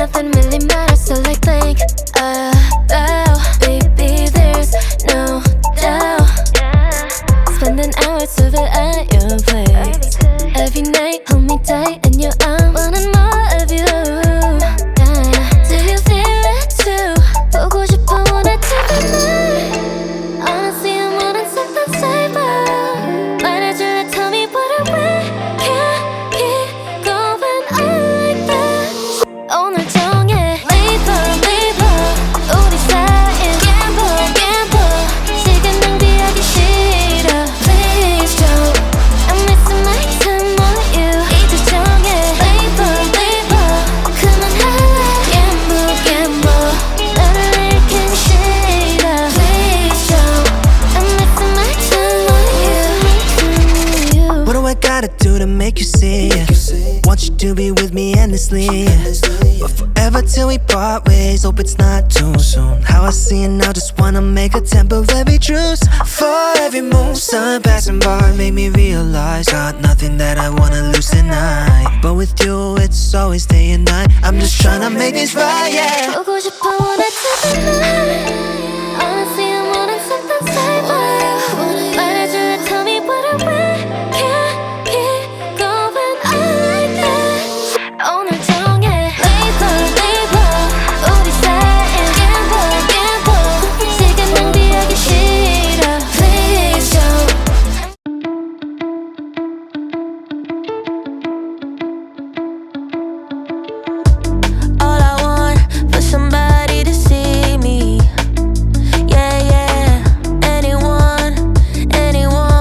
nothing really matters till I think about. Baby, there's no doubt. Spending hours over at your place. Every night, hold me tight in your arms, wanting more of you. Do you feel it too? 보고 싶어, wanna take a night. Honestly, I'm wanting something safer. 말해줄래, tell me what I want. Can't keep going on like that. 오늘 정해, leave her, 우리 사이엔 gamble, gamble. 시간 낭비하기 싫어. Please don't. I'm missing my time on you. 이제 정해, leave her. 그만할래. Gamble, gamble. 나를 잃긴 싫어. Please don't. I'm missing my time on you. What do I gotta do to make you see it? Want you to be with me endlessly, but forever till we part ways. Hope it's not too soon. How I see it now, just wanna make a temporary truce. For every move, sun passing by made me realize got nothing that I wanna lose tonight. But with you, it's always day and night. I'm just tryna make this right, yeah. 보고 싶어, wanna take a night. Honestly, I'm wanting something safer. 말해줄래, tell me what I want. Can't keep going on like that. 오늘 정해, leave her. 우리 사이엔 gamble, gamble. 시간 낭비하기 싫어. Please don't. All I want for somebody to see me. Yeah, yeah. Anyone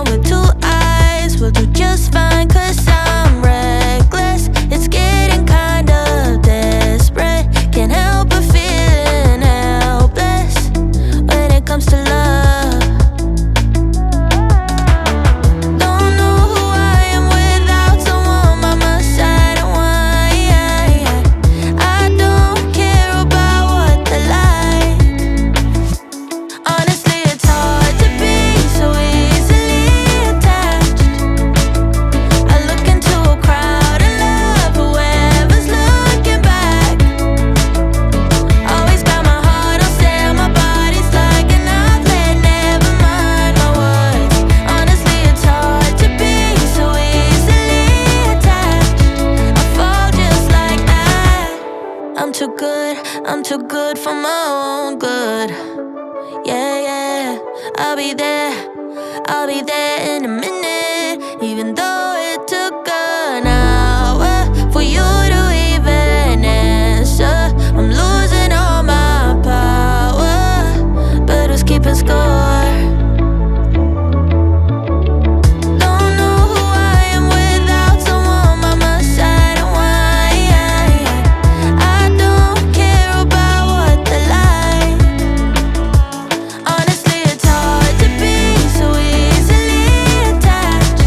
with two eyes will do just fine. 'Cause I'm reckless. It's getting kind of desperate. Can't help but feeling helpless when it comes to love. Don't know who I am without someone by my side. And why I don't care about what they like. Honestly, it's hard to be so easily attached. I look into a crowd and love whoever's looking back. Always got my heart on sale, my body's like an outlet. Never mind my words. Honestly, it's hard to be so easily attached. I fall just like that. I'm too good for my own good. Yeah, yeah. I'll be there in a minute. Even though it took an hour for you to even answer. I'm losing all my power, but who's keeping score? Don't know who I am without someone by my side. And why I don't care about what they like. Honestly, it's hard to be so easily attached.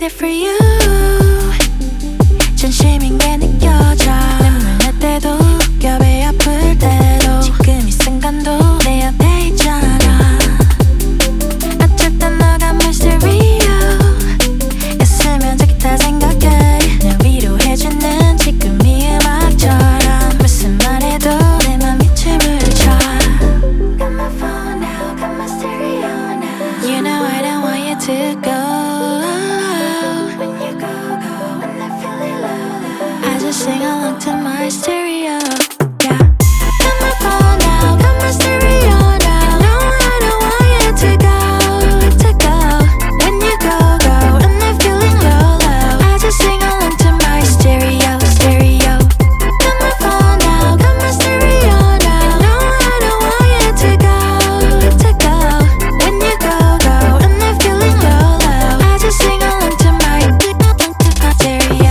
it for you. 진심인 게 느껴져. 눈물 날 때도 겹에 아플 때도 지금 이 순간도 내 옆에 있잖아. 어쩔 땐 너가 mysterio. 있으면 좋겠다 생각해. 날 위로해주는 지금 이 음악처럼 무슨 말해도 내 맘이 춤을 춰. Got my phone now, got my stereo now. You know I don't want you to go. When you go, when I feel it low. I just sing along to my stereo. Yeah. Got my phone now, got my stereo now. No, I don't want you to go. When you go, when I'm feeling low. I just sing along to my stereo. Got my phone now, got my stereo now. No, I don't want you to go. When you go, when I'm feeling low. I just sing along to my stereo.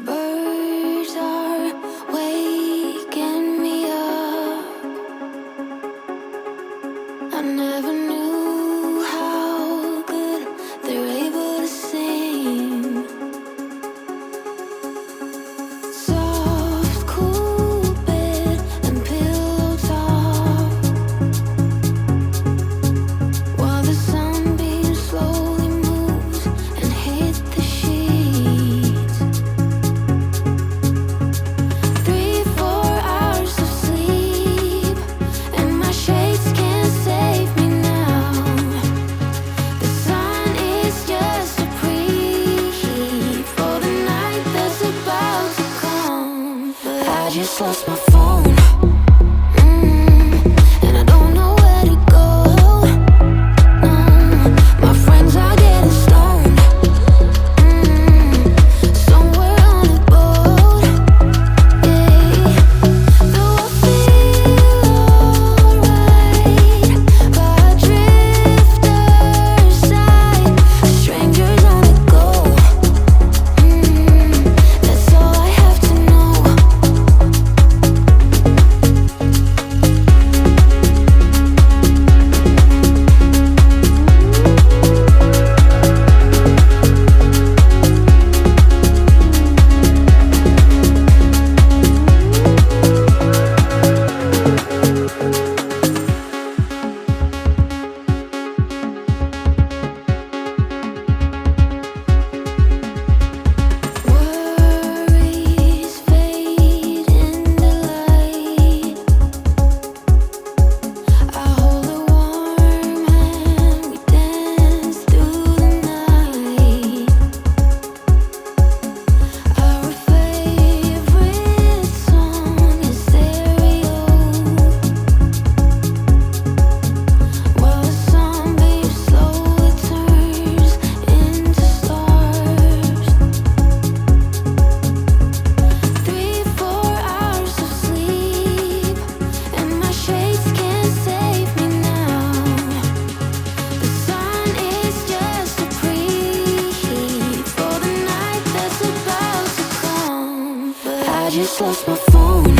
Birds are waking me up. I never knew how good they're able to sing. Soft, cool bed and pillow talk, while the sunbeam slowly moves and hit the sheets. 3-4 hours of sleep, and my shades can't save me now. The sun is just a preheat for the night that's about to come. But I just lost my phone, and I don't know where to go. No, my friends are getting stoned, somewhere on a boat. Though I feel alright, by a drifter's side, strangers on the go. That's all I have to know. Worries fade into light. I hold her warm and we dance through the night. Our favorite song is stereo, while the sunbeam slowly turns into stars. 3-4 hours of sleep, and my shades can't save me now. The sun is just a preheat for the night that's about to come. But I just lost my phone,